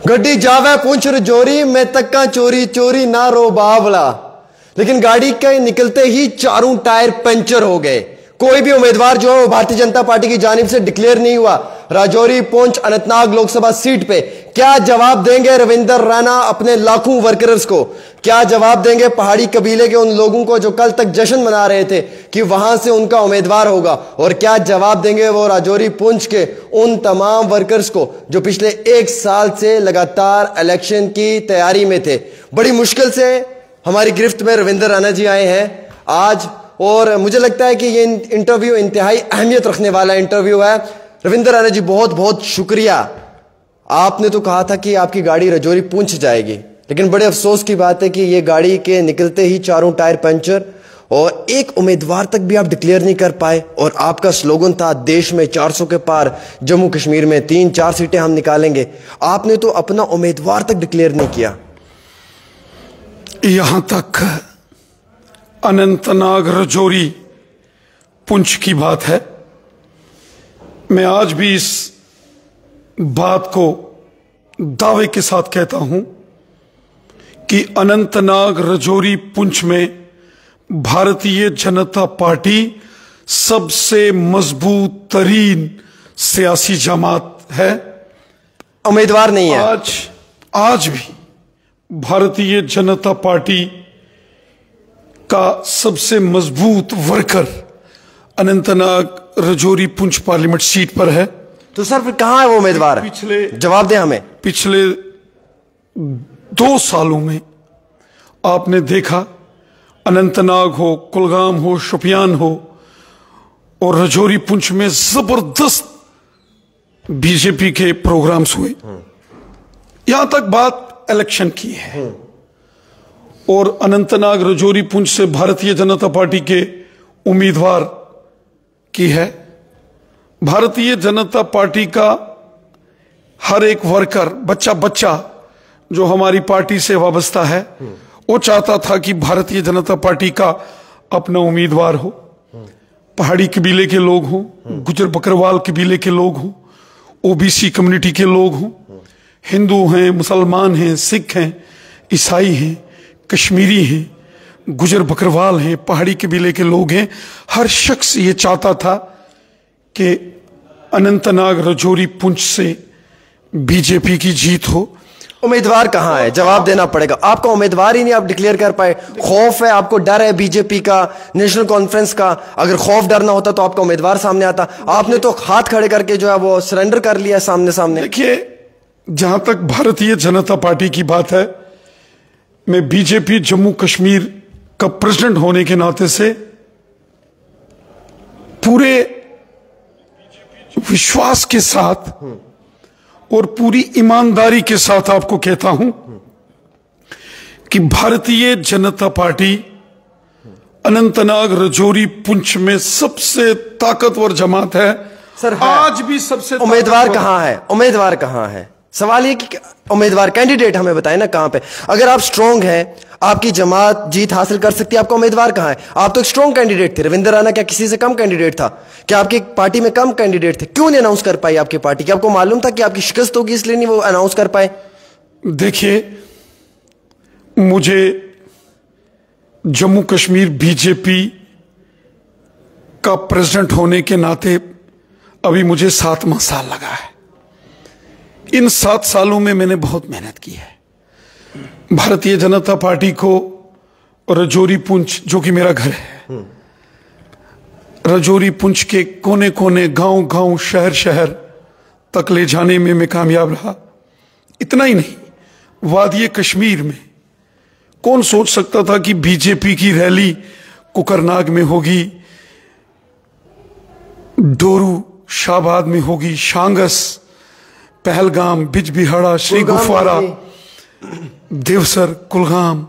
गड्डी जावे पुंछ रजौरी मैं तक्का चोरी चोरी ना रो बावला। लेकिन गाड़ी के निकलते ही चारों टायर पंचर हो गए। कोई भी उम्मीदवार जो है वो भारतीय जनता पार्टी की जानिब से डिक्लेयर नहीं हुआ। राजौरी पुंछ अनंतनाग लोकसभा सीट पे क्या जवाब देंगे रविंदर रैना अपने लाखों वर्कर्स को? क्या जवाब देंगे पहाड़ी कबीले के उन लोगों को जो कल तक जश्न मना रहे थे कि वहां से उनका उम्मीदवार होगा? और क्या जवाब देंगे वो राजौरी पुंछ के उन तमाम वर्कर्स को जो पिछले 1 साल से लगातार इलेक्शन की तैयारी में थे? बड़ी मुश्किल से हमारी गिरफ्त में रविंदर रैना जी आए हैं आज, और मुझे लगता है कि ये इंटरव्यू इंतहाई अहमियत रखने वाला इंटरव्यू है। रविंदर रैना जी, बहुत बहुत शुक्रिया। आपने तो कहा था कि आपकी गाड़ी रजौरी पुंछ जाएगी, लेकिन बड़े अफसोस की बात है कि ये गाड़ी के निकलते ही चारों टायर पंचर, और एक उम्मीदवार तक भी आप डिक्लेयर नहीं कर पाए। और आपका स्लोगन था देश में 400 के पार, जम्मू कश्मीर में 3-4 सीटें हम निकालेंगे। आपने तो अपना उम्मीदवार तक डिक्लेयर नहीं किया। यहां तक अनंतनाग रजौरी पुंछ की बात है। मैं आज भी इस बात को दावे के साथ कहता हूं कि अनंतनाग रजौरी पुंछ में भारतीय जनता पार्टी सबसे मजबूत तरीन सियासी जमात है। उम्मीदवार नहीं है आज भी भारतीय जनता पार्टी का सबसे मजबूत worker Anantnag Rajouri Poonch parliament seat पर है। तो सर फिर कहां है वो उम्मीदवार? जवाब दें हमें। पिछले 2 सालों में आपने देखा, अनंतनाग हो, कुलगाम हो, शोपियान हो और रजौरी पुंछ में जबरदस्त बीजेपी के प्रोग्राम्स हुए। यहां तक बात इलेक्शन की है, और अनंतनाग रजौरी पुंछ से भारतीय जनता पार्टी के उम्मीदवार की है। भारतीय जनता पार्टी का हर एक वर्कर, बच्चा जो हमारी पार्टी से वाबस्ता है, वो चाहता था कि भारतीय जनता पार्टी का अपना उम्मीदवार हो। पहाड़ी कबीले के लोग हों, गुजर बकरवाल कबीले के लोग हों, ओबीसी कम्युनिटी के लोग हों, हिंदू हैं, मुसलमान हैं, सिख हैं, ईसाई हैं, कश्मीरी हैं, गुजर बकरवाल हैं, पहाड़ी कबीले के लोग हैं। हर शख्स ये चाहता था कि अनंतनाग रजौरी पुंछ से बीजेपी की जीत हो। उम्मीदवार कहां है? जवाब देना पड़ेगा। आपका उम्मीदवार ही नहीं आप डिक्लेयर कर पाए। खौफ है आपको, डर है बीजेपी का, नेशनल कॉन्फ्रेंस का। अगर खौफ डर ना होता तो आपका उम्मीदवार सामने आता। आपने तो हाथ खड़े करके जो है वो सरेंडर कर लिया सामने। देखिए, जहां तक भारतीय जनता पार्टी की बात है, मैं बीजेपी जम्मू कश्मीर का प्रेसिडेंट होने के नाते से पूरे विश्वास के साथ और पूरी ईमानदारी के साथ आपको कहता हूं कि भारतीय जनता पार्टी अनंतनाग रजौरी पुंछ में सबसे ताकतवर जमात है। सर आज भी सबसे उम्मीदवार कहां है? उम्मीदवार कहां है? सवाल ये कि उम्मीदवार, कैंडिडेट हमें बताएं ना कहां पे। अगर आप स्ट्रांग हैं, आपकी जमात जीत हासिल कर सकती है, आपका उम्मीदवार कहां है? आप तो एक स्ट्रांग कैंडिडेट थे। रविंदर रैना क्या किसी से कम कैंडिडेट था? क्या आपकी पार्टी में कम कैंडिडेट थे? क्यों नहीं अनाउंस कर पाई आपकी पार्टी? क्या आपको मालूम था कि आपकी शिकस्त होगी इसलिए नहीं वो अनाउंस कर पाए? देखिए, मुझे जम्मू कश्मीर बीजेपी का प्रेसिडेंट होने के नाते अभी मुझे 7वां साल लगा है। इन 7 सालों में मैंने बहुत मेहनत की है। भारतीय जनता पार्टी को रजौरी पुंछ, जो कि मेरा घर है, रजौरी पुंछ के कोने कोने, गांव शहर तक ले जाने में मैं कामयाब रहा। इतना ही नहीं, वादिये कश्मीर में कौन सोच सकता था कि बीजेपी की रैली कुकरनाग में होगी, डोरू शाहबाद में होगी, शांगस, पहलगाम, बिजबिहाड़ा, श्री गुफवारा, देवसर, कुलगाम,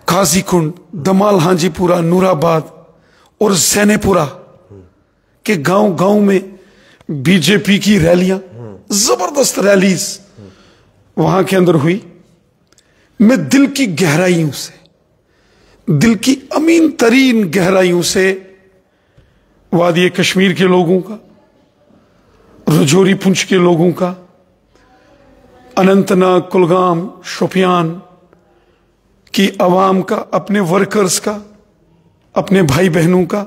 काजीकुंड, दमाल हांजीपुरा, नूराबाद और जैनेपुरा के गांव में बीजेपी की रैलियां, जबरदस्त रैलीज वहां के अंदर हुई। मैं दिल की गहराइयों से, दिल की अमीन तरीन गहराइयों से वादिये कश्मीर के लोगों का, रजौरी पुंछ के लोगों का, अनंतनाग, कुलगाम, शोपियान की आवाम का, अपने वर्कर्स का, अपने भाई बहनों का,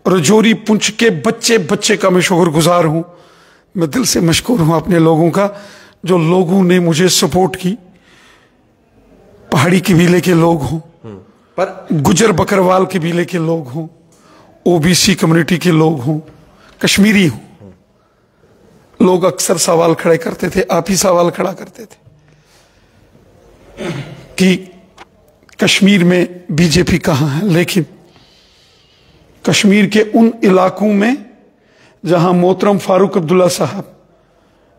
रजौरी पुंछ के बच्चे बच्चे का मैं शुक्रगुजार हूं। मैं दिल से मशकूर हूं अपने लोगों का, जो लोगों ने मुझे सपोर्ट की। पहाड़ी कबीले के लोग हों, पर गुजर बकरवाल कबीले के लोग हों, ओबीसी कम्युनिटी के लोग हों, कश्मीरी हों, लोग अक्सर सवाल खड़े करते थे, आप ही सवाल खड़ा करते थे कि कश्मीर में बीजेपी कहां है। लेकिन कश्मीर के उन इलाकों में जहां मोहतरम फारूक अब्दुल्ला साहब,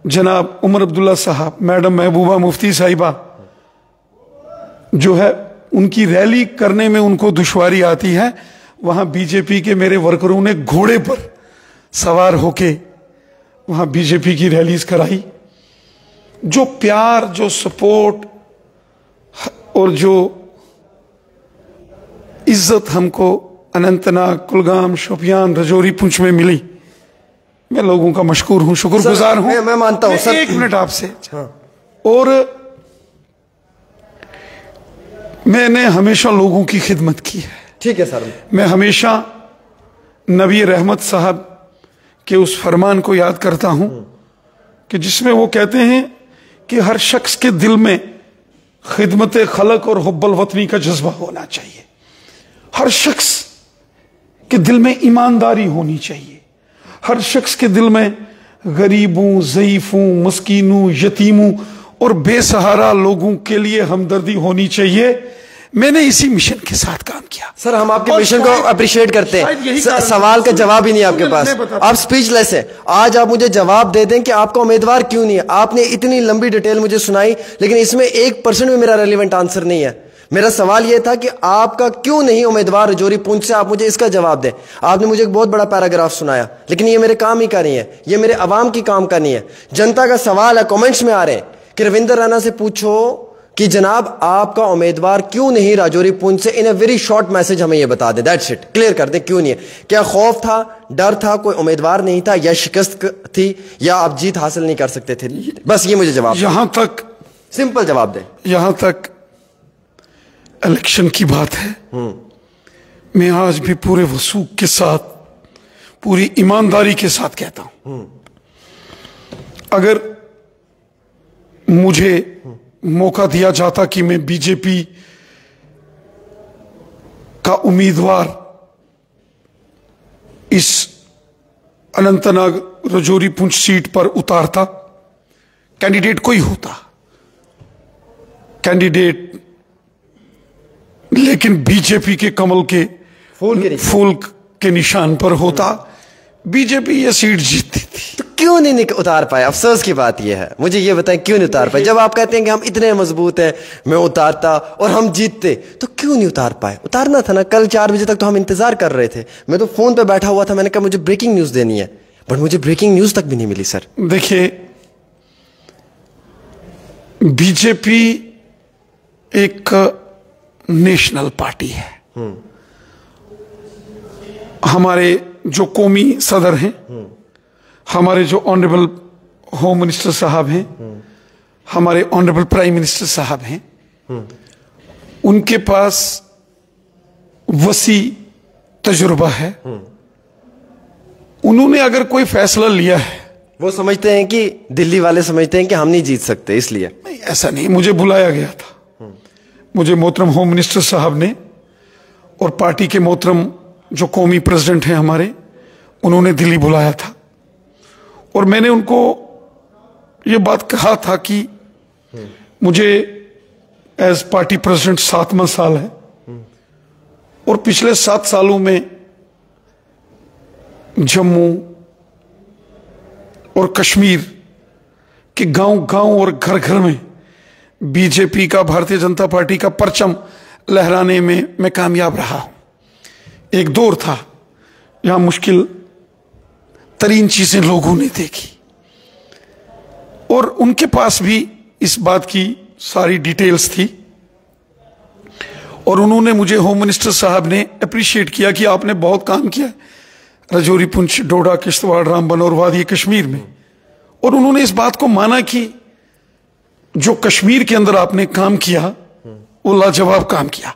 जनाब उमर अब्दुल्ला साहब, मैडम महबूबा मुफ्ती साहिबा जो है, उनकी रैली करने में उनको दुश्वारी आती है, वहां बीजेपी के मेरे वर्करों ने घोड़े पर सवार होके वहां बीजेपी की रैलीज कराई। जो प्यार, जो सपोर्ट और जो इज्जत हमको अनंतनाग, कुलगाम, शोपियान, रजौरी, पुंछ में मिली, मैं लोगों का मशकूर हूं, शुक्रगुजार हूं। मैं मानता हूं सर। एक मिनट आपसे। हाँ। और मैंने हमेशा लोगों की खिदमत की है। ठीक है सर। मैं हमेशा नबी रहमत साहब के उस फरमान को याद करता हूं कि जिसमें वो कहते हैं कि हर शख्स के दिल में खिदमत खलक और हुब्बुल वतनी का जज्बा होना चाहिए। हर शख्स के दिल में ईमानदारी होनी चाहिए। हर शख्स के दिल में गरीबों, ज़ईफों, मस्कीनों, यतीमों और बेसहारा लोगों के लिए हमदर्दी होनी चाहिए। मैंने इसी मिशन के साथ काम किया। सर, हम आपके मिशन को अप्रिशिएट करते हैं। सवाल का जवाब ही नहीं आपके पास, आप स्पीचलेस हैं। आज आप मुझे जवाब दे दें कि आपका उम्मीदवार क्यों नहीं है। आपने इतनी लंबी डिटेल मुझे सुनाई, लेकिन इसमें 1% भी मेरा रेलिवेंट आंसर नहीं है। मेरा सवाल यह था कि आपका क्यों नहीं उम्मीदवार रजौरी पुंछ से, आप मुझे इसका जवाब दें। आपने मुझे एक बहुत बड़ा पैराग्राफ सुनाया, लेकिन ये मेरे काम ही का नहीं है, ये मेरे अवाम की काम का नहीं है। जनता का सवाल है, कमेंट्स में आ रहे हैं कि रविंदर रैना से पूछो कि जनाब आपका उम्मीदवार क्यों नहीं राजौरी पुंछ से। इन अ वेरी शॉर्ट मैसेज हमें यह बता दें, दैट्स इट, क्लियर कर दें क्यों नहीं है। क्या खौफ था, डर था, कोई उम्मीदवार नहीं था, या शिकस्त थी, या आप जीत हासिल नहीं कर सकते थे? बस ये मुझे जवाब, यहां तक सिंपल जवाब दें। यहां तक इलेक्शन की बात है, मैं आज भी पूरे वसूख के साथ, पूरी ईमानदारी के साथ कहता हूं, अगर मुझे मौका दिया जाता कि मैं बीजेपी का उम्मीदवार इस अनंतनाग रजौरी पुंछ सीट पर उतारता, कैंडिडेट कोई होता, कैंडिडेट लेकिन बीजेपी के कमल के फूल के निशान पर होता, बीजेपी यह सीट जीतती थी। तो क्यों नहीं उतार पाए? अफसोस की बात यह है, मुझे यह बताएं क्यों नहीं उतार पाए? जब आप कहते हैं कि हम इतने मजबूत हैं, मैं उतारता और हम जीतते, तो क्यों नहीं उतार पाए? उतारना था ना। कल 4 बजे तक तो हम इंतजार कर रहे थे, मैं तो फोन पे बैठा हुआ था, मैंने कहा मुझे ब्रेकिंग न्यूज देनी है, बट मुझे ब्रेकिंग न्यूज तक भी नहीं मिली। सर देखिए, बीजेपी एक नेशनल पार्टी है। हमारे जो कौमी सदर हैं, हमारे जो ऑनरेबल होम मिनिस्टर साहब हैं, हमारे ऑनरेबल प्राइम मिनिस्टर साहब हैं, उनके पास वसी तजुर्बा है। उन्होंने अगर कोई फैसला लिया है, वो समझते हैं कि दिल्ली वाले समझते हैं कि हम नहीं जीत सकते, इसलिए नहीं, ऐसा नहीं। मुझे बुलाया गया था, मुझे मोहतरम होम मिनिस्टर साहब ने और पार्टी के मोहतरम जो कौमी प्रेसिडेंट हैं हमारे, उन्होंने दिल्ली बुलाया था, और मैंने उनको ये बात कहा था कि मुझे एज पार्टी प्रेसिडेंट 7वां साल है, और पिछले 7 सालों में जम्मू और कश्मीर के गांव-गांव और घर-घर में बीजेपी का, भारतीय जनता पार्टी का परचम लहराने में मैं कामयाब रहा हूं। एक दौर था जहां मुश्किल तरीन चीजें लोगों ने देखी, और उनके पास भी इस बात की सारी डिटेल्स थी, और उन्होंने मुझे, होम मिनिस्टर साहब ने अप्रिशिएट किया कि आपने बहुत काम किया रजौरी पुंछ, डोडा, किश्तवाड़, रामबन और वादी कश्मीर में। और उन्होंने इस बात को माना कि जो कश्मीर के अंदर आपने काम किया वो लाजवाब काम किया।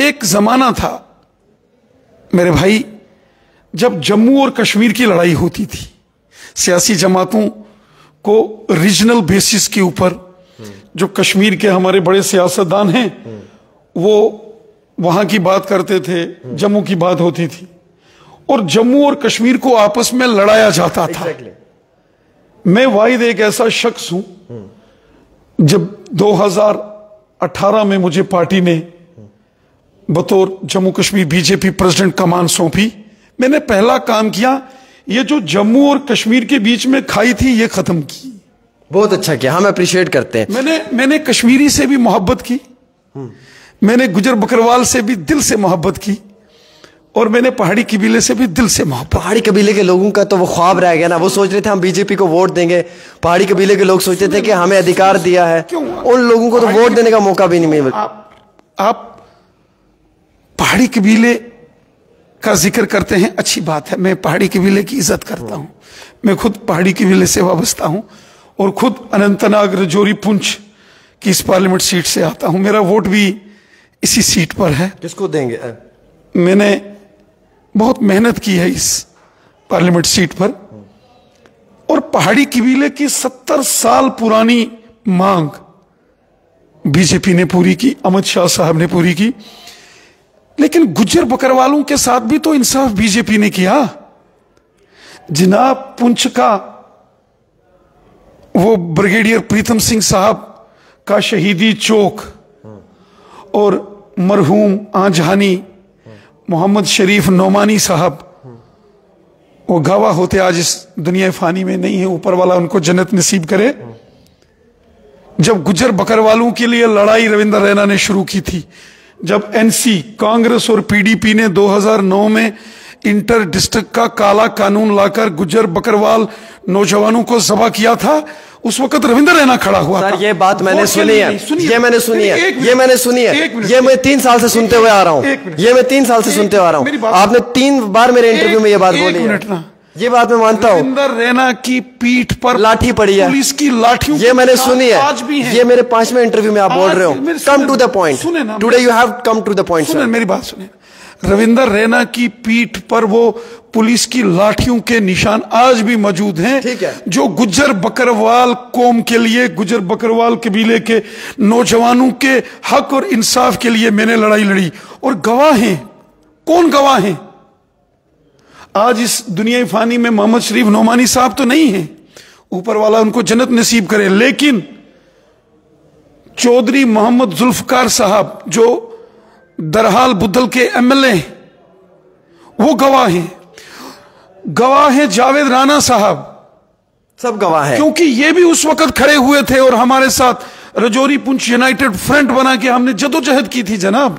एक जमाना था मेरे भाई जब जम्मू और कश्मीर की लड़ाई होती थी, सियासी जमातों को रीजनल बेसिस के ऊपर, जो कश्मीर के हमारे बड़े सियासतदान हैं वो वहां की बात करते थे, जम्मू की बात होती थी, और जम्मू और कश्मीर को आपस में लड़ाया जाता था। मैं वाहिद एक ऐसा शख्स हूं, जब 2018 में मुझे पार्टी ने बतौर जम्मू कश्मीर बीजेपी प्रेसिडेंट कमान सौंपी, मैंने पहला काम किया, ये जो जम्मू और कश्मीर के बीच में खाई थी ये खत्म की। बहुत अच्छा किया, हम अप्रिशिएट करते हैं। मैंने कश्मीरी से भी मोहब्बत की, मैंने गुजर बकरवाल से भी दिल से मोहब्बत की, और मैंने पहाड़ी कबीले से भी दिल से मोहब्बत। पहाड़ी कबीले के लोगों का तो वो ख्वाब रह गया ना, वो सोच रहे थे हम बीजेपी को वोट देंगे, पहाड़ी कबीले के लोग सोचते थे कि हमें अधिकार दिया है, उन लोगों को तो वोट देने का मौका भी नहीं मिला। आप पहाड़ी कबीले का जिक्र करते हैं, अच्छी बात है, मैं पहाड़ी कबीले की इज्जत करता हूं, मैं खुद पहाड़ी कबीले से वाबस्ता हूं और खुद अनंतनाग रजौरी पुंछ की इस पार्लियामेंट सीट से आता हूं, मेरा वोट भी इसी सीट पर है। किसको देंगे? मैंने बहुत मेहनत की है इस पार्लियामेंट सीट पर, और पहाड़ी कबीले की 70 साल पुरानी मांग बीजेपी ने पूरी की, अमित शाह साहब ने पूरी की, लेकिन गुज्जर बकरवालों के साथ भी तो इंसाफ बीजेपी ने किया। जनाब पुंछ का वो ब्रिगेडियर प्रीतम सिंह साहब का शहीदी चौक और मरहूम आंजहानी मोहम्मद शरीफ नोमानी साहब, वो गवाह होते आज इस दुनिया फानी में नहीं है, ऊपर वाला उनको जन्नत नसीब करे। जब गुज्जर बकरवालों के लिए लड़ाई रविंदर रैना ने शुरू की थी, जब एनसी कांग्रेस और पीडीपी ने 2009 में इंटर डिस्ट्रिक्ट का काला कानून लाकर गुज्जर बकरवाल नौजवानों को जबा किया था, उस वक्त रविंदर रैना खड़ा हुआ सर, था। ये बात मैंने सुनी है, ये मैंने सुनी है, ये मैंने सुनी है, ये मैं 3 साल से सुनते हुए आ रहा हूं, ये मैं 3 साल से सुनते हुए आ रहा हूं। आपने 3 बार मेरे इंटरव्यू में ये बात बोली है, ये बात मैं मानता हूं। रविंदर रैना की पीठ पर लाठी पड़ी है, पुलिस की लाठियों, ये मैंने सुनी है, आज भी है। ये मेरे 5वें इंटरव्यू में आप बोल रहे हो। Come to the point, today you have come to the point. सुने मेरी बात सुने, रविंदर रैना की पीठ पर वो पुलिस की लाठियों के निशान आज भी मौजूद हैं। ठीक है। जो गुज्जर बकरवाल कौम के लिए, गुज्जर बकरवाल कबीले के नौजवानों के हक और इंसाफ के लिए मैंने लड़ाई लड़ी, और गवाह हैं। कौन गवाह हैं? आज इस दुनिया फानी में मोहम्मद शरीफ नोमानी साहब तो नहीं है, ऊपर वाला उनको जन्नत नसीब करे, लेकिन चौधरी मोहम्मद जुल्फकार साहब जो दरहाल बुद्धल के एमएलए, वो गवाह हैं। गवाह हैं जावेद राणा साहब, सब गवाह हैं, क्योंकि ये भी उस वक्त खड़े हुए थे और हमारे साथ रजौरी पुंछ यूनाइटेड फ्रंट बना के हमने जदोजहद की थी जनाब।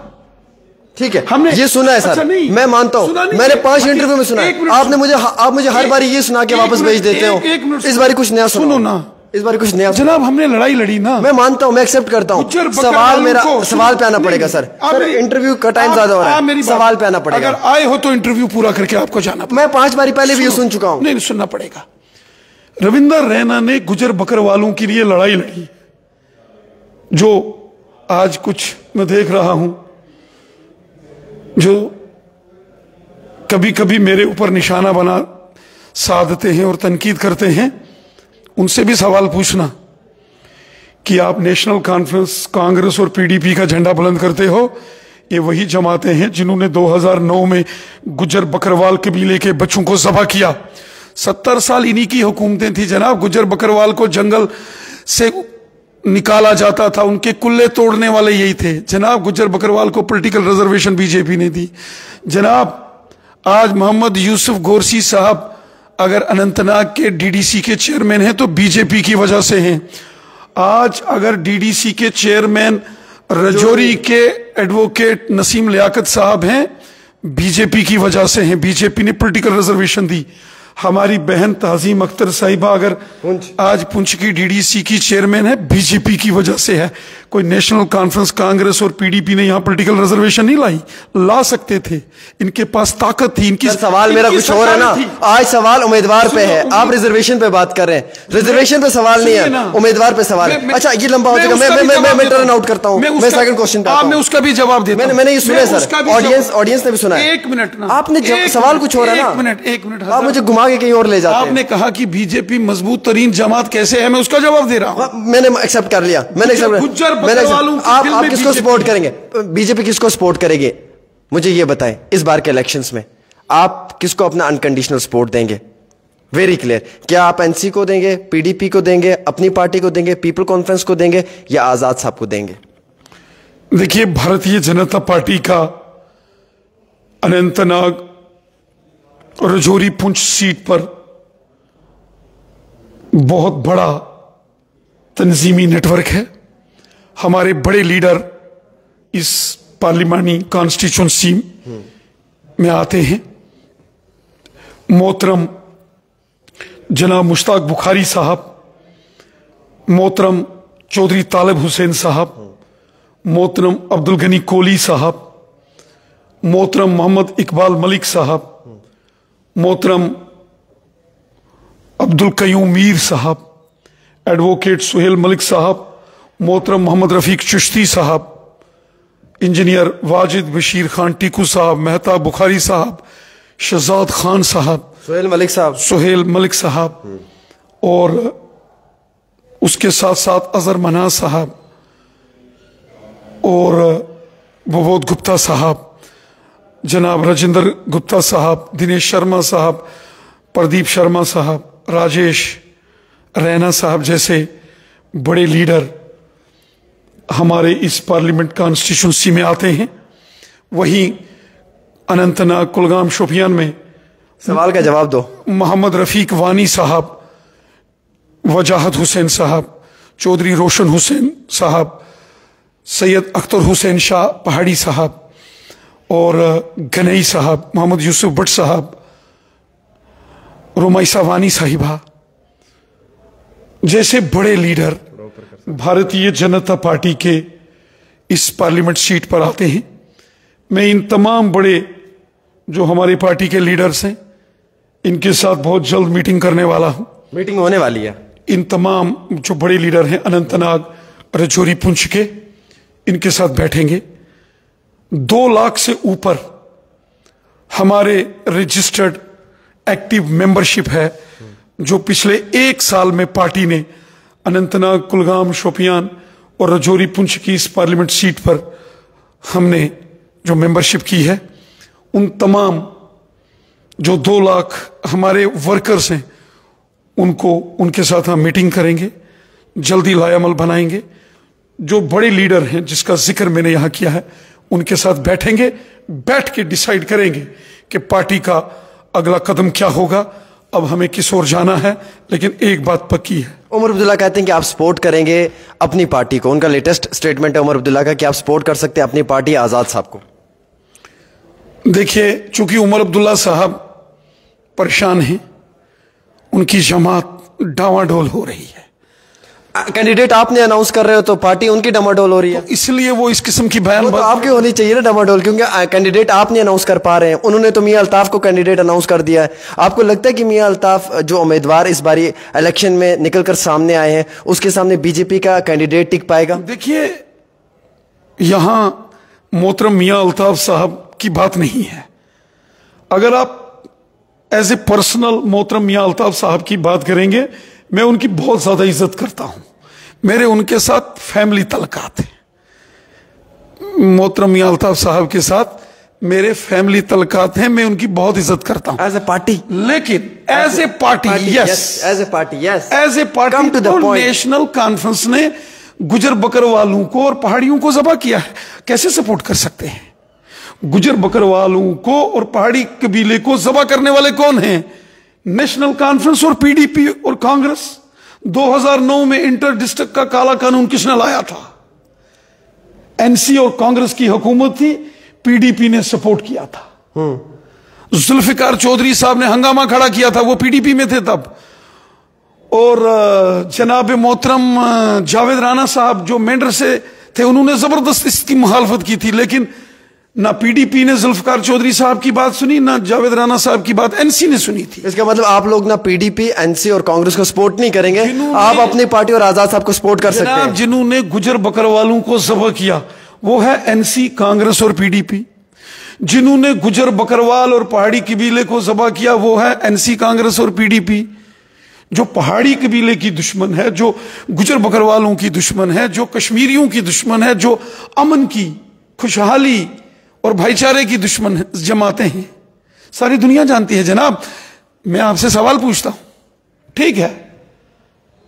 ठीक है, हमने ये सुना है सर। अच्छा, मैं मानता हूं, मैंने 5 इंटरव्यू में सुना है। आप मुझे हर बार ये सुना के वापस भेज देते हो। इस बार कुछ नया सुनो ना, इस बार कुछ नया जनाब। हमने लड़ाई लड़ी ना, मैं मानता हूं, मैं एक्सेप्ट करता हूं। सवाल पे आना पड़ेगा सर। इंटरव्यू का टाइम ज्यादा हो रहा है, सवाल पे आना पड़ेगा। अगर आए हो तो इंटरव्यू पूरा करके आपको जाना पड़ेगा। मैं 5 बारी पहले भी ये सुन चुका हूं। नहीं, सुनना पड़ेगा। रविंदर रैना ने गुज्जर बकरवालों के लिए लड़ाई लड़ी, जो आज कुछ मैं देख रहा हूं जो कभी कभी मेरे ऊपर निशाना बना साधते हैं और तनकीद करते हैं, उनसे भी सवाल पूछना कि आप नेशनल कॉन्फ्रेंस, कांग्रेस और पीडीपी का झंडा बुलंद करते हो। ये वही जमातें हैं जिन्होंने 2009 में गुज्जर बकरवाल कबीले के बच्चों को ज़बह किया। 70 साल इन्हीं की हुकूमतें थी जनाब। गुज्जर बकरवाल को जंगल से निकाला जाता था, उनके कुल्ले तोड़ने वाले यही थे जनाब। गुज्जर बकरवाल को पॉलिटिकल रिजर्वेशन बीजेपी ने दी जनाब। आज मोहम्मद यूसुफ गोरसी साहब अगर अनंतनाग के डीडीसी के चेयरमैन हैं तो बीजेपी की वजह से हैं। आज अगर डीडीसी के चेयरमैन रजौरी के एडवोकेट नसीम लियाकत साहब हैं, बीजेपी की वजह से हैं। बीजेपी ने पॉलिटिकल रिजर्वेशन दी। हमारी बहन तहजीम अख्तर साहिबा अगर आज पुंछ की डीडीसी की चेयरमैन है, बीजेपी की वजह से है। कोई नेशनल कॉन्फ्रेंस, कांग्रेस और पीडीपी ने यहां पॉलिटिकल रिजर्वेशन नहीं लाई, ला सकते थे, इनके पास ताकत थी। इनकी सवाल मेरा कुछ और है ना, आज सवाल उम्मीदवार पे है, आप रिजर्वेशन पे बात कर रहे हैं, रिजर्वेशन पे सवाल नहीं है, उम्मीदवार पे सवाल है। अच्छा ये लंबा हो जाएगा, मैं टर्न आउट करता हूं, मैं सेकंड क्वेश्चन का मैं उसका भी जवाब देता हूं। मैंने ये सुना सर, ऑडियंस ने भी सुना है। एक मिनट ना, आपने सवाल कुछ हो रहा है ना, एक मिनट आप मुझे घुमा के कहीं और ले जाते हैं। आपने कहा कि बीजेपी मजबूत तरीन जमात कैसे है, मैं उसका जवाब दे रहा हूं। मैंने एक्सेप्ट कर लिया, आप किसको सपोर्ट करेंगे, बीजेपी किसको सपोर्ट करेगी, मुझे ये बताएं इस बार के इलेक्शंस में आप किसको अपना अनकंडीशनल सपोर्ट देंगे? वेरी क्लियर, क्या आप एनसी को देंगे, पीडीपी को देंगे, अपनी पार्टी को देंगे, पीपल कॉन्फ्रेंस को देंगे, या आजाद साहब को देंगे? देखिए, भारतीय जनता पार्टी का अनंतनाग और राजौरी पुंछ सीट पर बहुत बड़ा तंजीमी नेटवर्क है। हमारे बड़े लीडर इस पार्लिमानी कॉन्स्टिट्यूंसी में आते हैं। मोहतरम जनाब मुश्ताक बुखारी साहब, मोहतरम चौधरी तालिब हुसैन साहब, मोहतरम अब्दुल गनी कोली साहब, मोहतरम मोहम्मद इकबाल मलिक साहब, मोहतरम अब्दुल कयूम मीर साहब, एडवोकेट सुहेल मलिक साहब, मोहतरम मोहम्मद रफीक चिश्ती साहब, इंजीनियर वाजिद बशीर खान टीकू साहब, मेहताब बुखारी साहब, शहजाद खान साहब, सुहेल मलिक साहब और उसके साथ साथ अजहर मना साहब और विबोध गुप्ता साहब, जनाब राजेंद्र गुप्ता साहब, दिनेश शर्मा साहब, प्रदीप शर्मा साहब, राजेश रैना साहब जैसे बड़े लीडर हमारे इस पार्लियामेंट कॉन्स्टिट्यूंसी में आते हैं। वहीं अनंतनाग, कुलगाम, शोपियान में सवाल का जवाब दो। मोहम्मद रफीक वानी साहब, वजाहत हुसैन साहब, चौधरी रोशन हुसैन साहब, सैयद अख्तर हुसैन शाह पहाड़ी साहब और गनई साहब, मोहम्मद यूसुफ भट्ट साहब, रुमैसा वानी साहिबा जैसे बड़े लीडर भारतीय जनता पार्टी के इस पार्लियामेंट सीट पर आते हैं। मैं इन तमाम बड़े जो हमारी पार्टी के लीडर्स हैं, इनके साथ बहुत जल्द मीटिंग करने वाला हूं। मीटिंग होने वाली है। इन तमाम जो बड़े लीडर हैं अनंतनाग, राजौरी, पुंछ के, इनके साथ बैठेंगे। 2 लाख से ऊपर हमारे रजिस्टर्ड एक्टिव मेंबरशिप है, जो पिछले 1 साल में पार्टी ने अनंतनाग, कुलगाम, शोपियान और राजौरी, पुंछ की इस पार्लियामेंट सीट पर हमने जो मेंबरशिप की है, उन तमाम जो 2 लाख हमारे वर्कर्स हैं उनको, उनके साथ हम मीटिंग करेंगे, जल्दी लायामल बनाएंगे। जो बड़े लीडर हैं जिसका जिक्र मैंने यहां किया है, उनके साथ बैठेंगे, बैठ के डिसाइड करेंगे कि पार्टी का अगला कदम क्या होगा, अब हमें किस ओर जाना है। लेकिन एक बात पक्की है, उमर अब्दुल्ला कहते हैं कि आप सपोर्ट करेंगे अपनी पार्टी को। उनका लेटेस्ट स्टेटमेंट है उमर अब्दुल्ला का कि आप सपोर्ट कर सकते हैं अपनी पार्टी आजाद साहब को। देखिए, चूंकि उमर अब्दुल्ला साहब परेशान हैं, उनकी जमात डावाडोल हो रही है। कैंडिडेट आपने अनाउंस कर रहे हो तो पार्टी उनकी डमाडोल हो रही है, तो इसलिए वो इस किस्म की बयान तो आपकी होनी चाहिए ना डमाडोल, क्योंकि कैंडिडेट आपने अनाउंस कर पा रहे हैं। उन्होंने तो मियां अल्ताफ को कैंडिडेट अनाउंस कर दिया है। आपको लगता है कि मियां अल्ताफ जो उम्मीदवार इस बारी इलेक्शन में निकलकर सामने आए हैं, उसके सामने बीजेपी का कैंडिडेट टिक पाएगा? देखिए, यहां मोहतरम मियां अल्ताफ साहब की बात नहीं है। अगर आप एज ए पर्सनल मोहतरम मियां अल्ताफ साहब की बात करेंगे, मैं उनकी बहुत ज्यादा इज्जत करता हूं, मेरे उनके साथ फैमिली तल्लुकात हैं। मोहतरम मियां अल्ताफ साहब के साथ मेरे फैमिली तल्लुकात हैं, मैं उनकी बहुत इज्जत करता हूं एज ए पार्टी। लेकिन as a party, yes, as a party, yes, as a party तो नेशनल कॉन्फ्रेंस ने गुजर बकरवालों को और पहाड़ियों को ज़बह किया है। कैसे सपोर्ट कर सकते हैं? गुजर बकरवालों को और पहाड़ी कबीले को ज़बह करने वाले कौन हैं? नेशनल कॉन्फ्रेंस और पीडीपी और कांग्रेस। 2009 में इंटर डिस्ट्रिक्ट का काला कानून किसने लाया था? एनसी और कांग्रेस की हुकूमत थी, पीडीपी ने सपोर्ट किया था। जुल्फिकार चौधरी साहब ने हंगामा खड़ा किया था, वो पीडीपी में थे तब। और जनाब मोहतरम जावेद राना साहब जो मेंढर से थे, उन्होंने जबरदस्त इसकी मुखालफत की थी, लेकिन ना पीडीपी ने जुल्फकार चौधरी साहब की बात सुनी, ना जावेद राना साहब की बात एनसी ने सुनी थी। इसका मतलब आप लोग ना पीडीपी, एनसी और कांग्रेस को सपोर्ट नहीं करेंगे, आप अपनी पार्टी और आजाद साहब को सपोर्ट कर सकते हैं। जिन्होंने गुजर बकरवालों को ज़ब्ह किया वो है एनसी, कांग्रेस और पीडीपी। जिन्होंने गुजर बकरवाल और पहाड़ी कबीले को ज़ब्ह किया वो है एनसी, कांग्रेस और पीडीपी। जो पहाड़ी कबीले की दुश्मन है, जो गुजर बकरवालों की दुश्मन है, जो कश्मीरियों की दुश्मन है, जो अमन की, खुशहाली और भाईचारे की दुश्मन जमाते हैं, सारी दुनिया जानती है। जनाब, मैं आपसे सवाल पूछता हूं, ठीक है,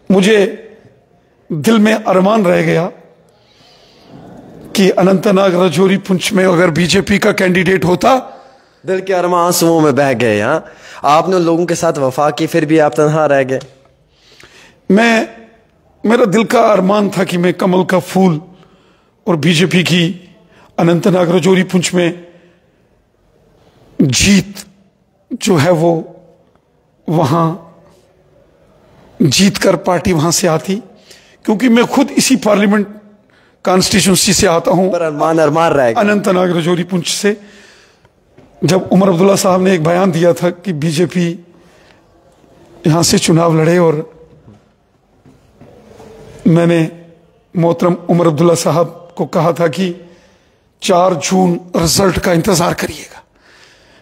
मुझे दिल में अरमान रह गया कि अनंतनाग, राजौरी, पुंछ में अगर बीजेपी का कैंडिडेट होता। दिल के अरमान आंसुओं में बह गए। हाँ, आपने उन लोगों के साथ वफा की, फिर भी आप तन्हा रह गए। मेरा दिल का अरमान था कि मैं कमल का फूल और बीजेपी की अनंतनाग, राजौरी, पुंछ में जीत जो है वो वहां जीत कर पार्टी वहां से आती, क्योंकि मैं खुद इसी पार्लियामेंट कॉन्स्टिट्यूंसी से आता हूं, पर अरमान रह गया अनंतनाग, राजौरी, पुंछ से। जब उमर अब्दुल्ला साहब ने एक बयान दिया था कि बीजेपी यहां से चुनाव लड़े, और मैंने मोहतरम उमर अब्दुल्ला साहब को कहा था कि 4 जून रिजल्ट का इंतजार करिएगा,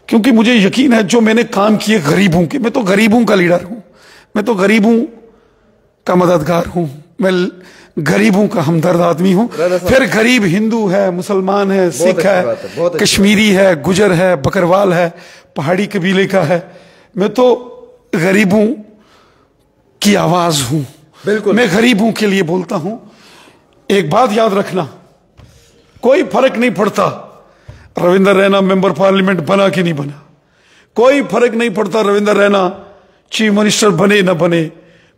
क्योंकि मुझे यकीन है जो मैंने काम किए गरीबों के, मैं तो गरीबों का लीडर हूं, मैं तो गरीबों का मददगार हूं, मैं गरीबों का हमदर्द आदमी हूं। फिर गरीब हिंदू है, मुसलमान है, सिख है, कश्मीरी है, गुजर है, बकरवाल है, पहाड़ी कबीले का है, मैं तो गरीबों की आवाज हूं। बिल्कुल, मैं गरीबों के लिए बोलता हूं। एक बात याद रखना, कोई फर्क नहीं पड़ता रविंदर रैना मेंबर पार्लियामेंट बना कि नहीं बना, कोई फर्क नहीं पड़ता रविंदर रैना चीफ मिनिस्टर बने ना बने,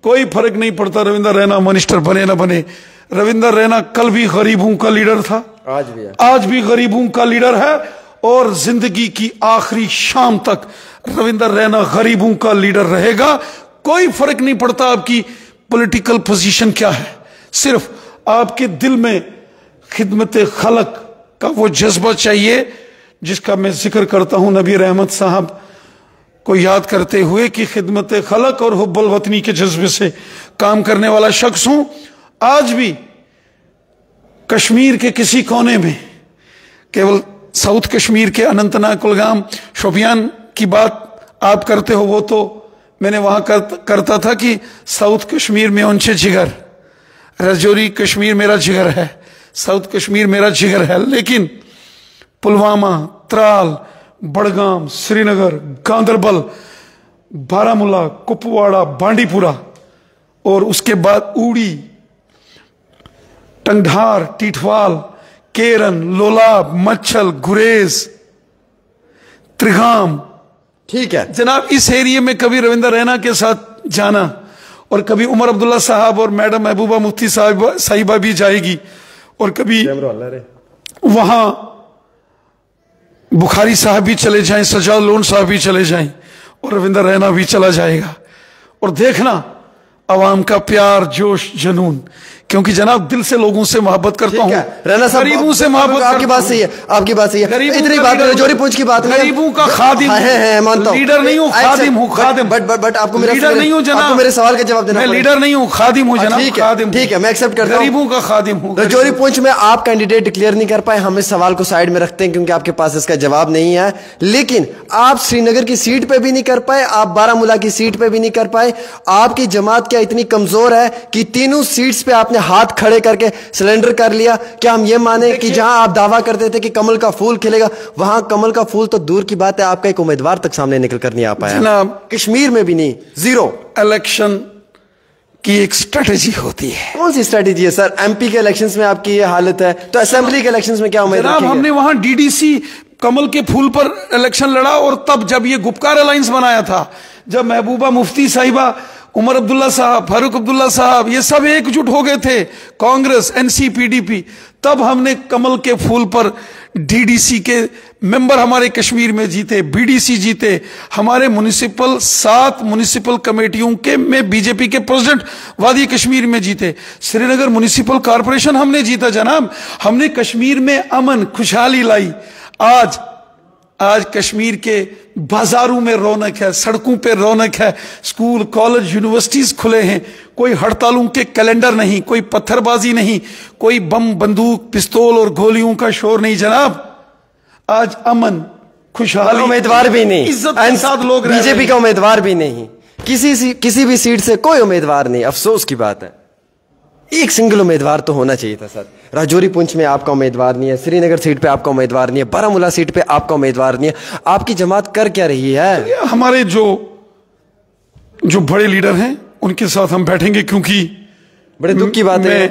कोई फर्क नहीं पड़ता रविंदर रैना मिनिस्टर बने ना बने। रविंदर रैना कल भी गरीबों का लीडर था, आज भी गरीबों का लीडर है, और जिंदगी की आखिरी शाम तक रविंदर रैना गरीबों का लीडर रहेगा। कोई फर्क नहीं पड़ता आपकी पॉलिटिकल पोजीशन क्या है, सिर्फ आपके दिल में खिदमत खलक का वो जज्बा चाहिए जिसका मैं जिक्र करता हूं नबी रहमत साहब को याद करते हुए कि खिदमत खलक और हुब्बुल वतनी के जज्बे से काम करने वाला शख्स हूं। आज भी कश्मीर के किसी कोने में, केवल साउथ कश्मीर के अनंतनाग, कुलगाम, शोपियान की बात आप करते हो, वो तो मैंने वहां करता था कि साउथ कश्मीर में उनसे जिगर, राजौरी कश्मीर मेरा जिगर है, साउथ कश्मीर मेरा जिगर है, लेकिन पुलवामा, त्राल, बड़गाम, श्रीनगर, गांदरबल, बारामूला, कुपवाड़ा, बांडीपुरा और उसके बाद उड़ी, टंगधार, टीठवाल, केरन, लोलाब, मच्छल, गुरेज, त्रिगाम, ठीक है जनाब, इस एरिया में कभी रविंदर रैना के साथ जाना, और कभी उमर अब्दुल्ला साहब और मैडम महबूबा मुफ्ती साहिबा भी जाएगी, और कभी वहां बुखारी साहब भी चले जाएं, सजाद लोन साहब भी चले जाएं, और रविंदर रैना भी चला जाएगा। और देखना अवाम का प्यार, जोश, जुनून, क्योंकि जनाब दिल से लोगों से मोहब्बत करता हूं, रैना साहब गरीबों से मोहब्बत। आपकी बात सही है, आपकी बात सही है। इतनी बात राजौरी पुंछ की बात, गरीबों का खादिम है, मानता हूं, लीडर नहीं हूं, खादिम हूं, खादिम। बट आपको मेरा लीडर नहीं हूं जनाब, आपको मेरे सवाल का जवाब देना। मैं लीडर नहीं हूं, खादिम हूं जनाब, खादिम। ठीक है, मैं एक्सेप्ट करता हूं, गरीबों का खादिम हूं। राजौरी पुंछ में आप कैंडिडेट डिक्लेयर नहीं कर पाए, हम इस सवाल को साइड में रखते हैं क्योंकि आपके पास इसका जवाब नहीं है। लेकिन आप श्रीनगर की सीट पे भी नहीं कर पाए, आप बारामूला की सीट पे भी नहीं कर पाए। आपकी जमात क्या इतनी कमजोर है कि तीनों सीट्स पे आपने हाथ खड़े करके सरेंडर कर लिया? क्या हम ये माने कि जहां आप दावा करते थे कि कमल का फूल खिलेगा, वहां कमल का फूल तो दूर की बात है, आपका एक उम्मीदवार तक सामने निकल कर नहीं आ पाया। जनाब, कश्मीर में भी नहीं, जीरो। इलेक्शन की एक स्ट्रेटेजी होती है। कौन सी स्ट्रेटेजी है सर? एमपी के इलेक्शंस में आपकी ये हालत है, तो असेंबली के इलेक्शंस में क्या उम्मीद रखी है? हमने वहां डीडीसी कमल के फूल पर इलेक्शन लड़ा, और तब जब ये गुपकार अलायंस बनाया था, जब महबूबा मुफ्ती साहिबा, उमर अब्दुल्ला साहब, फारूक अब्दुल्ला साहब, ये सब एकजुट हो गए थे, कांग्रेस, एनसी, पीडीपी, तब हमने कमल के फूल पर डीडीसी के मेंबर हमारे कश्मीर में जीते, बीडीसी जीते, हमारे म्युनिसिपल 7 म्युनिसिपल कमेटियों के में बीजेपी के प्रेसिडेंट वादी कश्मीर में जीते। श्रीनगर म्युनिसिपल कॉरपोरेशन हमने जीता जनाब। हमने कश्मीर में अमन खुशहाली लाई। आज कश्मीर के बाजारों में रौनक है, सड़कों पे रौनक है, स्कूल कॉलेज यूनिवर्सिटीज खुले हैं, कोई हड़तालों के कैलेंडर नहीं, कोई पत्थरबाजी नहीं, कोई बम बंदूक पिस्तौल और गोलियों का शोर नहीं जनाब। आज अमन खुशहाली, उम्मीदवार भी नहीं, इज्जत के साथ लोग रह रहे हैं। बीजेपी का उम्मीदवार भी नहीं, किसी भी सीट से कोई उम्मीदवार नहीं। अफसोस की बात है। एक सिंगल उम्मीदवार तो होना चाहिए था सर। राजौरी पुंछ में आपका उम्मीदवार नहीं है, श्रीनगर सीट पे आपका उम्मीदवार नहीं है, बारामूला सीट पे आपका उम्मीदवार नहीं है। आपकी जमात कर क्या रही है? हमारे जो बड़े लीडर हैं उनके साथ हम बैठेंगे, क्योंकि बड़े दुख की बात है। मैं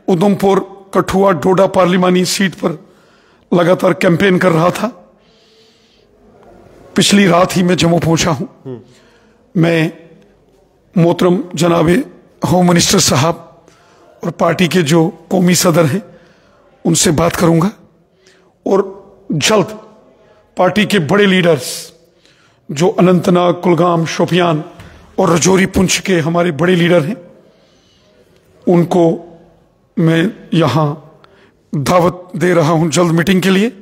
उधमपुर कठुआ डोडा पार्लिमानी सीट पर लगातार कैंपेन कर रहा था। पिछली रात ही मैं जम्मू पहुंचा हूं। मैं मोहतरम जनाबे होम मिनिस्टर साहब और पार्टी के जो कौमी सदर हैं उनसे बात करूंगा, और जल्द पार्टी के बड़े लीडर्स जो अनंतनाग, कुलगाम, शोपियान और राजौरी पुंछ के हमारे बड़े लीडर हैं उनको मैं यहां दावत दे रहा हूं जल्द मीटिंग के लिए।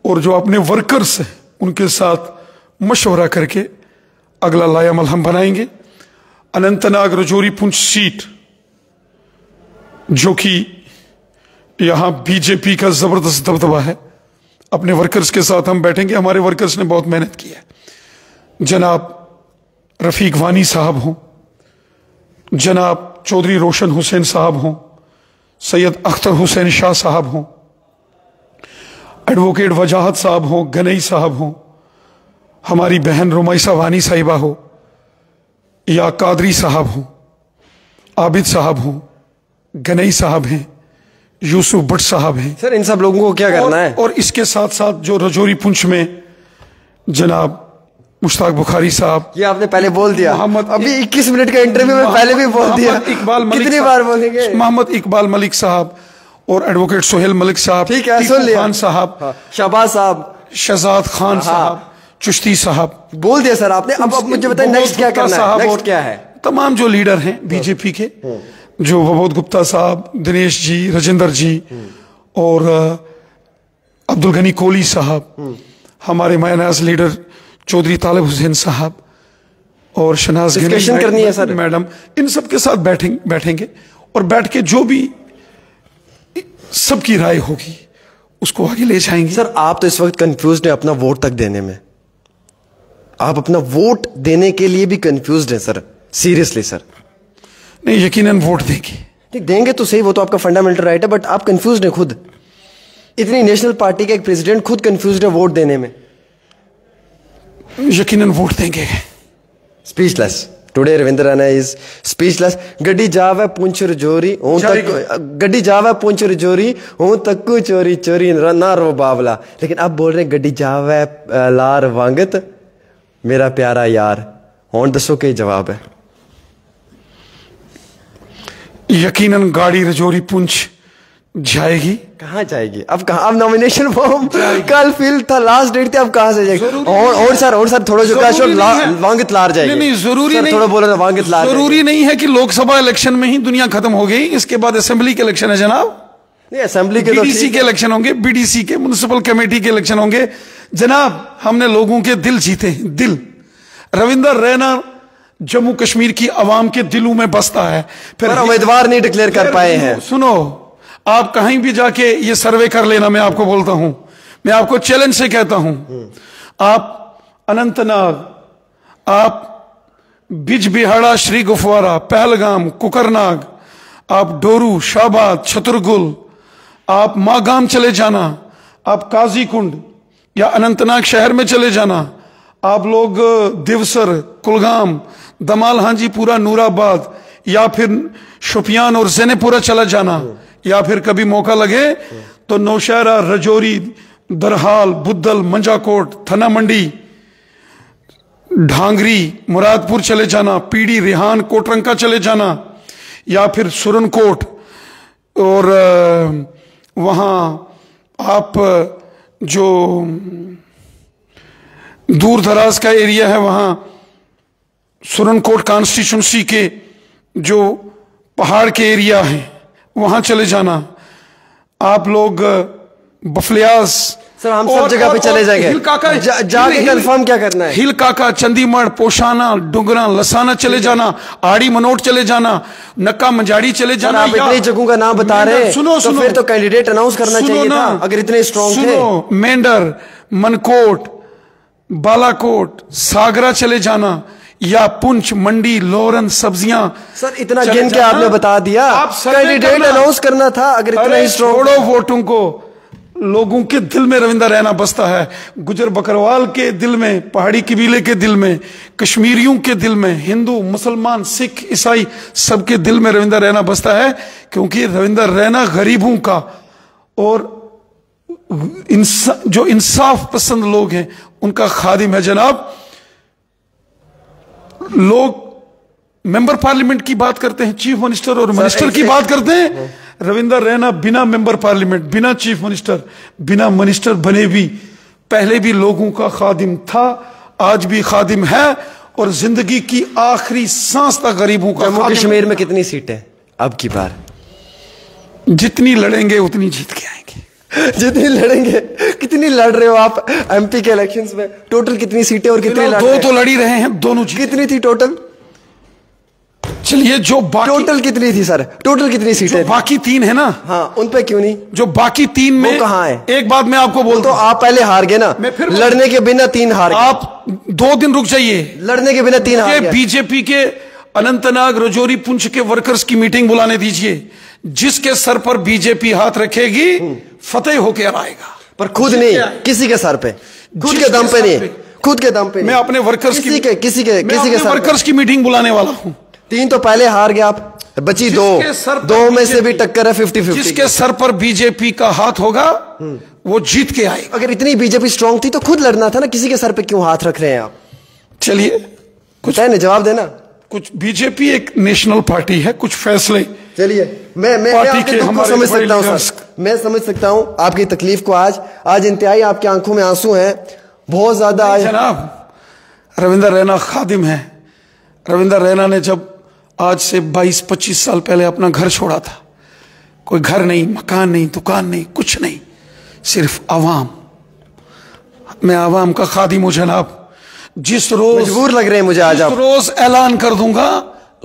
और जो अपने वर्कर्स हैं उनके साथ मशवरा करके अगला लायामल हम बनाएंगे। अनंतनाग राजौरी पुंछ सीट जो कि यहां बीजेपी का जबरदस्त दबदबा है, अपने वर्कर्स के साथ हम बैठेंगे। हमारे वर्कर्स ने बहुत मेहनत की है। जनाब रफीक वानी साहब हों, जनाब चौधरी रोशन हुसैन साहब हों, सैयद अख्तर हुसैन शाह साहब हों, एडवोकेट वजाहत साहब हों, गनई साहब हों, हमारी बहन रुमैसा वानी साहिबा हो, या कादरी साहब हों, आबिद साहब हों, गनई साहब हैं, यूसुफ भट्ट साहब हैं। सर इन सब लोगों को क्या करना है? और इसके साथ साथ जो राजौरी पुंछ में जनाब मुश्ताक बुखारी साहब, ये आपने पहले बोल दिया। मोहम्मद अभी 21 मिनट का इंटरव्यू में पहले भी बोल दिया। कितनी बार बोलेंगे? मोहम्मद इकबाल मलिक साहब और एडवोकेट सोहेल मलिक साहब, ठीक है सुन लिया। खान साहब, शहबाज साहब, शहजाद खान साहब, चिश्ती साहब, बोल दिया सर आपने। अब मुझे बताएं नेक्स्ट क्या करना है? नेक्स्ट क्या है? तमाम जो लीडर हैं बीजेपी के, जो वबोध गुप्ता साहब, दिनेश जी, राजेंद्र जी और अब्दुल गनी कोहली साहब, हमारे मायनाज लीडर चौधरी तालिब हुसैन साहब और शनाज डिस्कशन करनी है सर मैडम, इन सब के साथ बैठेंगे और बैठ के जो भी सबकी राय होगी उसको आगे ले जाएंगे। सर आप तो इस वक्त कंफ्यूज हैं अपना वोट तक देने में। आप अपना वोट देने के लिए भी कंफ्यूज हैं सर, सीरियसली सर। नहीं, यकीनन वोट देंगे। ठीक देंगे तो सही, वो तो आपका फंडामेंटल राइट है, बट आप कंफ्यूज हैं खुद। इतनी नेशनल पार्टी का एक प्रेसिडेंट खुद कंफ्यूज है वोट देने में। यकीनन वोट देंगे। Speechless today Ravindra Rana is speechless. गड्डी जावे पुंछ राजौरी हूं तक, गड्डी जावे पुंछ राजौरी हूं तक चोरी चोरी ना रो बावला। लेकिन अब बोल रहे गड्डी जावे लार वांगत मेरा प्यारा यार। हुण दसो क्या जवाब है? यकीनन गाड़ी राजौरी पुंछ जाएगी। कहाँ जाएगी? अब कहाँ? अब नॉमिनेशन फॉर्म कल फिल था, लास्ट डेट थी, अब कहाँ से जाएगी? और सर थोड़ा जो वांगत लार जाएगी। नहीं जरूरी नहीं, थोड़ा बोला वांगत लार जरूरी नहीं है कि लोकसभा इलेक्शन में ही दुनिया खत्म हो गई। इसके बाद असेंबली के इलेक्शन है जनाब। नहीं असेंबली के बीडीसी के इलेक्शन होंगे, बीडीसी के म्युनिसिपल कमेटी के इलेक्शन होंगे जनाब। हमने लोगों के दिल जीते हैं, दिल। रविंदर रैना जम्मू कश्मीर की आवाम के दिलों में बसता है। फिर उम्मीदवार नहीं डिक्लेयर कर पाए हैं। सुनो, आप कहीं भी जाके ये सर्वे कर लेना, मैं आपको बोलता हूं, मैं आपको चैलेंज से कहता हूं। आप अनंतनाग, आप बिजबिहाड़ा, श्री गुफवारा, पहलगाम, कुकरनाग, आप डोरू, शाहबाद, छतरगुल, आप मागाम चले जाना, आप काजी कुंड या अनंतनाग शहर में चले जाना, आप लोग दिवसर, कुलगाम, दमाल हांजीपुरा, नूराबाद या फिर शोपियान और जैनेपुरा चला जाना, या फिर कभी मौका लगे तो नौशहरा, राजौरी, दरहाल, बुद्धल, मंजाकोट, थना मंडी, ढांगरी, मुरादपुर चले जाना, पीड़ी, रिहान, कोटरंका चले जाना, या फिर सुरनकोट और वहां आप जो दूर दराज का एरिया है, वहां सुरनकोट कॉन्स्टिट्यूंसी के जो पहाड़ के एरिया हैं वहां चले जाना। आप लोग बफलियास, सर हम सब जगह पे चले जाएंगे। जाके कंफर्म क्या करना है? हिल काका, चंदीमढ़, पोशाना, डुंगरा, लसाना चले जाना, आड़ी मनोट चले जाना, नक्का मंजाड़ी चले जाना। आप इतनी जगहों का नाम बता रहे हैं, सुनो तो फिर तो कैंडिडेट अनाउंस करना चाहिए था अगर इतने स्ट्रॉन्ग थे। मेंढर, मनकोट, बालाकोट, सागरा चले जाना, या पुंछ, मंडी, लोरन, सब्जियां। सर इतना गिन के आपने बता दिया, आप कैंडिडेट अनाउंस करना था अगर इतना ही स्ट्रॉन्ग। छोड़ो वोटों को, लोगों के दिल में रविंदर रैना बसता है। गुजर बकरवाल के दिल में, पहाड़ी कबीले के दिल में, कश्मीरियों के दिल में, हिंदू, मुसलमान, सिख, ईसाई सबके दिल में रविंदर रैना बसता है, क्योंकि रविंदर रैना गरीबों का और जो इंसाफ पसंद लोग हैं उनका खादिम है। जनाब, लोग मेंबर पार्लियामेंट की बात करते हैं, चीफ मिनिस्टर और मिनिस्टर की बात करते हैं। रविंदर रैना बिना मेंबर पार्लियामेंट, बिना चीफ मिनिस्टर, बिना मिनिस्टर बने भी पहले भी लोगों का खादिम था, आज भी खादिम है और जिंदगी की आखिरी सांस तक गरीबों का। जम्मू कश्मीर में कितनी सीटें अब की बार? जितनी लड़ेंगे उतनी जीत के आएंगे। जितनी लड़ेंगे? कितनी लड़ रहे हो आप एमपी के इलेक्शंस में? टोटल कितनी सीटें और कितने? दो तो लड़ी रहे हैं, दोनों कितनी थी टोटल? चलिए, जो बाकी टोटल कितनी थी सर? टोटल कितनी सीटें? बाकी 3 है ना। हाँ, उन पे क्यों नहीं? जो बाकी 3 में कहाँ है? एक बात मैं आपको बोलता हूं, तो आप पहले हार गए ना, लड़ने के बिना 3 हार गए। आप 2 दिन रुक जाइए, लड़ने के बिना 3 हार गए। बीजेपी के अनंतनाग, रजौरी, पुंछ के वर्कर्स की मीटिंग बुलाने दीजिए। जिसके सर पर बीजेपी हाथ रखेगी फतेह होकर आएगा, पर खुद नहीं, किसी के सर पे, खुद के दम पे नहीं, खुद के दम पे। मैं अपने वर्कर्स किसी के वर्कर्स की मीटिंग बुलाने वाला हूं। 3 तो पहले हार गए आप, बची 2 में से भी टक्कर है 50-50। जिसके सर पर बीजेपी का हाथ होगा वो जीत के आएगा। अगर इतनी बीजेपी स्ट्रांग थी तो खुद लड़ना था ना, किसी के सर पे क्यों हाथ रख रहे हैं आप? चलिए, कुछ है ना, जवाब देना। कुछ बीजेपी एक नेशनल पार्टी है, कुछ फैसले। चलिए, मैं आपके दुख को समझ सकता हूं सर, मैं समझ सकता हूं आपकी तकलीफ को। आज इंतहाई आपकी आंखों में आंसू हैं, बहुत ज्यादा। जनाब, रविंदर रैना खादिम है। रविंदर रैना ने जब आज से 22-25 साल पहले अपना घर छोड़ा था, कोई घर नहीं, मकान नहीं, दुकान नहीं, कुछ नहीं, सिर्फ आवाम। मैं आवाम का खादिम हूं जनाब। जिस रोज मजबूर लग रहे हैं मुझे आज, आप रोज ऐलान कर दूंगा,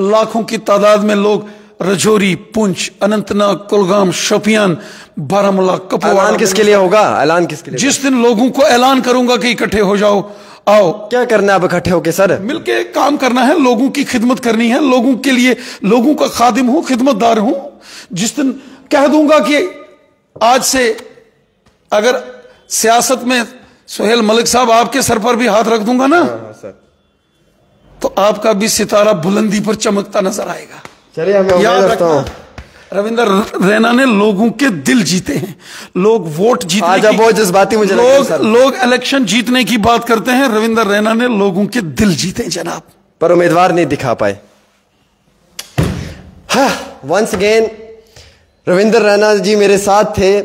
लाखों की तादाद में लोग रजौरी, पुंछ, अनंतनाग, कुलगाम, शोपियान, बारामूला, कपवाड़ा। ऐलान किसके लिए होगा? ऐलान किसके लिए? जिस दिन लोगों को ऐलान करूंगा कि इकट्ठे हो जाओ, आओ। क्या करना है अब इकट्ठे होके सर? मिलके काम करना है, लोगों की खिदमत करनी है, लोगों के लिए, लोगों का खादिम हूं, खिदमतदार हूं। जिस दिन कह दूंगा कि आज से अगर सियासत में सुहेल मलिक साहब आपके सर पर भी हाथ रख दूंगा ना, सर, तो आपका भी सितारा बुलंदी पर चमकता नजर आएगा। चलिए, मैं उम्मीद रखता हूं। रविंदर रैना ने लोगों के दिल जीते हैं। लोग वोट जीतने की, बहुत जज्बाती मुझे लोग इलेक्शन जीतने की बात करते हैं, रविंदर रैना ने लोगों के दिल जीते जनाब, पर उम्मीदवार नहीं दिखा पाए। वंस अगेन रविंदर रैना जी मेरे साथ थे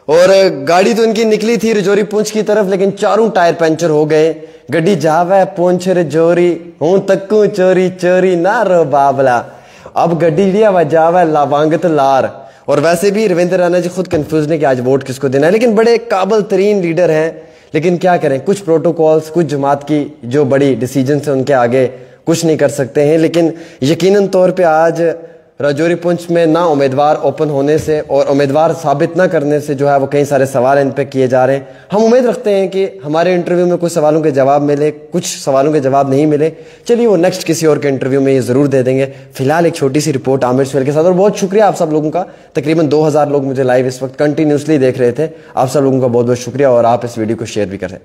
और गाड़ी तो इनकी निकली थी रजौरी पुंछ की तरफ, लेकिन चारों टायर पंचर हो गए। गड्डी जावे पुंछ रजौरी, हूं तक्कू चोरी चोरी ना रो बाबला। अब गड्डी जावे लावांगत लार। और वैसे भी रविंदर रैना जी खुद कंफ्यूज ने कि आज वोट किसको देना है, लेकिन बड़े काबिल तरीन लीडर हैं। लेकिन क्या करें, कुछ प्रोटोकॉल्स, कुछ जमात की जो बड़ी डिसीजन है उनके आगे कुछ नहीं कर सकते हैं। लेकिन यकीनन तौर पे आज रजौरी पुंछ में ना उम्मीदवार ओपन होने से और उम्मीदवार साबित ना करने से जो है वो कई सारे सवाल इन पे किए जा रहे हैं। हम उम्मीद रखते हैं कि हमारे इंटरव्यू में कुछ सवालों के जवाब मिले, कुछ सवालों के जवाब नहीं मिले। चलिए, वो नेक्स्ट किसी और के इंटरव्यू में ये जरूर दे देंगे। फिलहाल एक छोटी सी रिपोर्ट आमिर सुहेल के साथ, और बहुत शुक्रिया आप सब लोगों का। तकरीबन 2000 लोग मुझे लाइव इस वक्त कंटिन्यूसली देख रहे थे। आप सब लोगों का बहुत बहुत शुक्रिया, और आप इस वीडियो को शेयर भी करें।